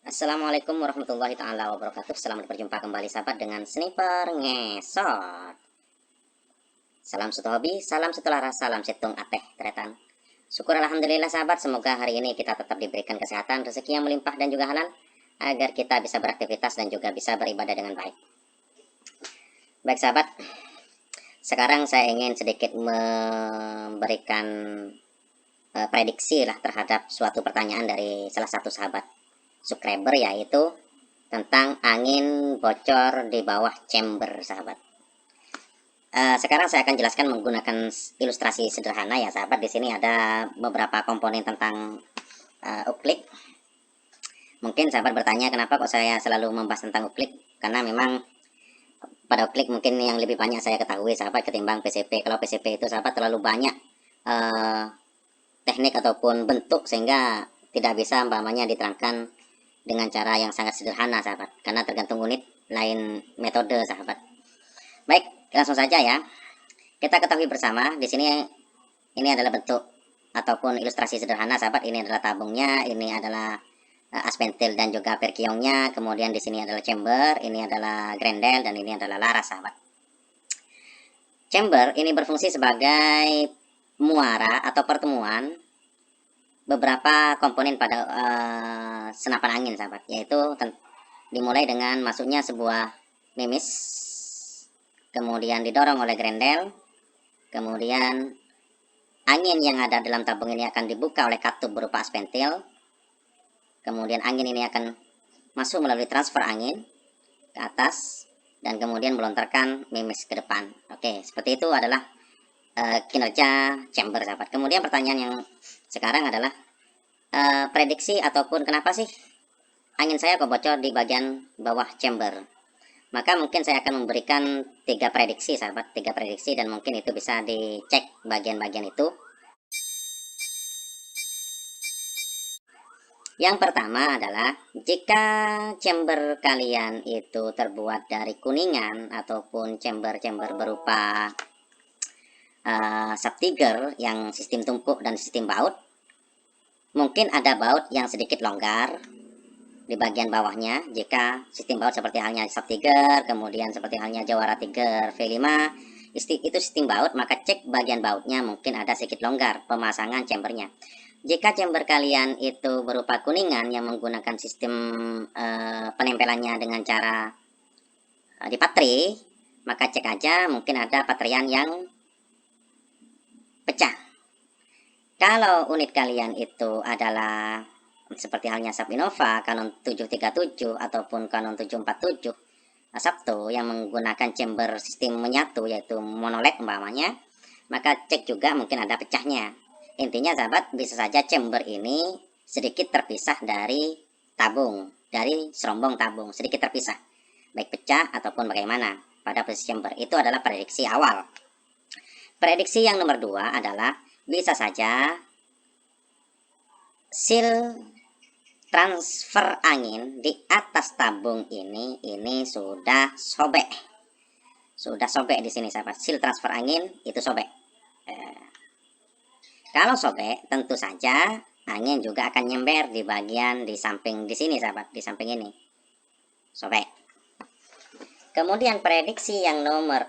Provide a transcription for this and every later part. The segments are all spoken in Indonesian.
Assalamualaikum warahmatullahi taala wabarakatuh. Selamat berjumpa kembali sahabat dengan Sniper Ngesot. Salam satu hobi, salam satu laras, salam setung ateh tretan. Syukur alhamdulillah sahabat, semoga hari ini kita tetap diberikan kesehatan, rezeki yang melimpah dan juga halal agar kita bisa beraktivitas dan juga bisa beribadah dengan baik. Baik sahabat, sekarang saya ingin sedikit memberikan prediksi lah terhadap suatu pertanyaan dari salah satu sahabat subscriber, yaitu tentang angin bocor di bawah chamber sahabat. Sekarang saya akan jelaskan menggunakan ilustrasi sederhana ya sahabat. Di sini ada beberapa komponen tentang uklik. Mungkin sahabat bertanya kenapa kok saya selalu membahas tentang uklik, karena memang pada uklik mungkin yang lebih banyak saya ketahui sahabat ketimbang PCP. Kalau PCP itu sahabat terlalu banyak teknik ataupun bentuk sehingga tidak bisa umpamanya diterangkan dengan cara yang sangat sederhana sahabat, karena tergantung unit lain metode sahabat. Baik, langsung saja ya. Kita ketahui bersama di sini ini adalah bentuk ataupun ilustrasi sederhana sahabat. Ini adalah tabungnya, ini adalah aspentil dan juga perkiongnya. Kemudian di sini adalah chamber, ini adalah grendel dan ini adalah laras sahabat. Chamber ini berfungsi sebagai muara atau pertemuan beberapa komponen pada senapan angin sahabat, yaitu dimulai dengan masuknya sebuah mimis, kemudian didorong oleh grendel, kemudian angin yang ada dalam tabung ini akan dibuka oleh katup berupa aspentil, kemudian angin ini akan masuk melalui transfer angin ke atas dan kemudian melontarkan mimis ke depan. Oke, seperti itu adalah kinerja chamber sahabat. Kemudian pertanyaan yang sekarang adalah prediksi ataupun kenapa sih angin saya kok bocor di bagian bawah chamber. Maka mungkin saya akan memberikan 3 prediksi sahabat, 3 prediksi, dan mungkin itu bisa dicek bagian-bagian itu. Yang pertama adalah jika chamber kalian itu terbuat dari kuningan ataupun chamber-chamber berupa subtiger yang sistem tumpuk dan sistem baut, mungkin ada baut yang sedikit longgar di bagian bawahnya. Jika sistem baut seperti halnya subtiger, kemudian seperti halnya Jawara Tiger V5, itu sistem baut, maka cek bagian bautnya mungkin ada sedikit longgar pemasangan chambernya. Jika chamber kalian itu berupa kuningan yang menggunakan sistem penempelannya dengan cara dipatri, maka cek aja mungkin ada patrian yang pecah. Kalau unit kalian itu adalah seperti halnya Subinova, Canon 737 ataupun Canon 747 Sabto yang menggunakan chamber sistem menyatu yaitu monoled umpamanya, maka cek juga mungkin ada pecahnya. Intinya sahabat, bisa saja chamber ini sedikit terpisah dari tabung, dari serombong tabung, sedikit terpisah, baik pecah ataupun bagaimana pada posisi chamber. Itu adalah prediksi awal. Prediksi yang nomor 2 adalah bisa saja seal transfer angin di atas tabung ini sudah sobek. Sudah sobek di sini sahabat. Seal transfer angin itu sobek. Kalau sobek, tentu saja angin juga akan nyember di bagian di samping di sini sahabat, di samping ini. Sobek. Kemudian prediksi yang nomor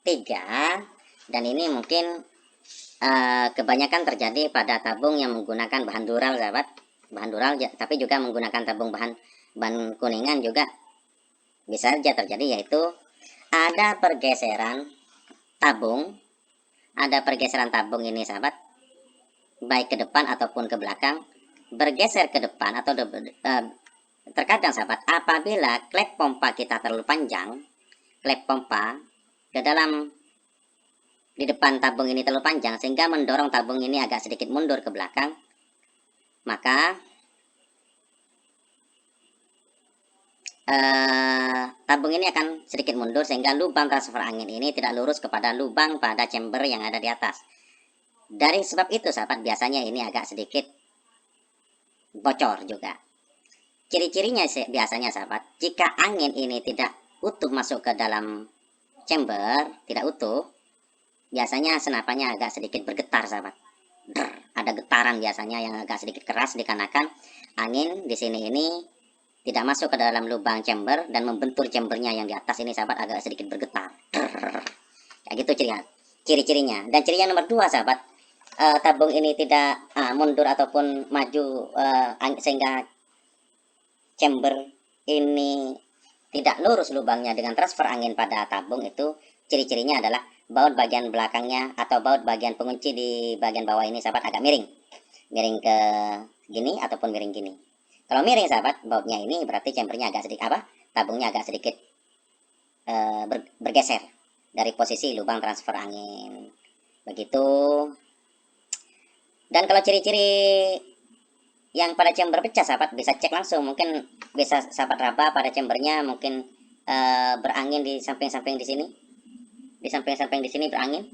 3, dan ini mungkin kebanyakan terjadi pada tabung yang menggunakan bahan dural sahabat. Bahan dural, tapi juga menggunakan tabung bahan kuningan juga bisa saja terjadi, yaitu ada pergeseran tabung. Ada pergeseran tabung ini sahabat, baik ke depan ataupun ke belakang, bergeser ke depan atau terkadang sahabat apabila klep pompa kita terlalu panjang, klep pompa ke dalam di depan tabung ini terlalu panjang sehingga mendorong tabung ini agak sedikit mundur ke belakang, maka tabung ini akan sedikit mundur sehingga lubang transfer angin ini tidak lurus kepada lubang pada chamber yang ada di atas. Dari sebab itu sahabat, biasanya ini agak sedikit bocor juga. Ciri-cirinya biasanya sahabat, jika angin ini tidak utuh masuk ke dalam chamber, tidak utuh, biasanya senapannya agak sedikit bergetar sahabat. Ada getaran biasanya yang agak sedikit keras dikarenakan angin di sini ini tidak masuk ke dalam lubang chamber dan membentur chambernya yang di atas ini sahabat agak sedikit bergetar. Kayak gitu ciri-cirinya. Dan ciri yang nomor 2 sahabat, tabung ini tidak mundur ataupun maju sehingga chamber ini tidak lurus lubangnya dengan transfer angin pada tabung. Itu ciri-cirinya adalah baut bagian belakangnya atau baut bagian pengunci di bagian bawah ini sahabat agak miring ke gini ataupun miring gini. Kalau miring sahabat, bautnya ini berarti chambernya agak sedikit tabungnya agak sedikit bergeser dari posisi lubang transfer angin. Begitu. Dan kalau ciri-ciri yang pada chamber pecah sahabat bisa cek langsung, mungkin bisa sahabat raba pada chambernya mungkin berangin di samping-samping di sini. Di samping-samping di sini berangin.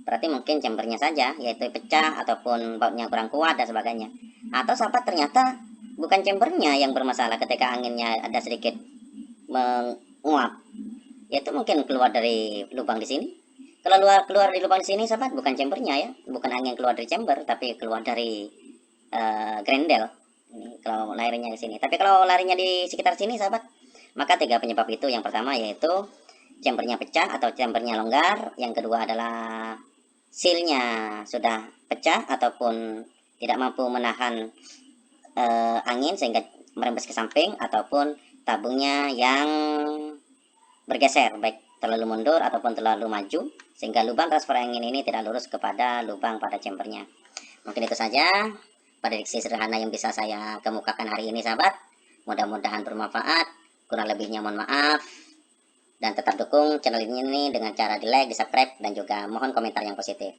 Berarti mungkin chambernya saja yaitu pecah ataupun bautnya kurang kuat dan sebagainya. Atau sahabat ternyata bukan chambernya yang bermasalah ketika anginnya ada sedikit menguap, yaitu mungkin keluar dari lubang di sini. Kalau keluar di lubang di sini sahabat bukan chambernya ya, bukan angin keluar dari chamber tapi keluar dari grendel. Kalau larinya di sini. Tapi kalau larinya di sekitar sini sahabat, maka 3 penyebab itu. Yang pertama yaitu chambernya pecah atau chambernya longgar. Yang kedua adalah sealnya sudah pecah ataupun tidak mampu menahan angin sehingga merembes ke samping, ataupun tabungnya yang bergeser baik terlalu mundur ataupun terlalu maju sehingga lubang transfer angin ini tidak lurus kepada lubang pada chambernya. Mungkin itu saja prediksi sederhana yang bisa saya kemukakan hari ini sahabat. Mudah-mudahan bermanfaat. Kurang lebihnya mohon maaf. Dan tetap dukung channel ini dengan cara di like, di subscribe, dan juga mohon komentar yang positif.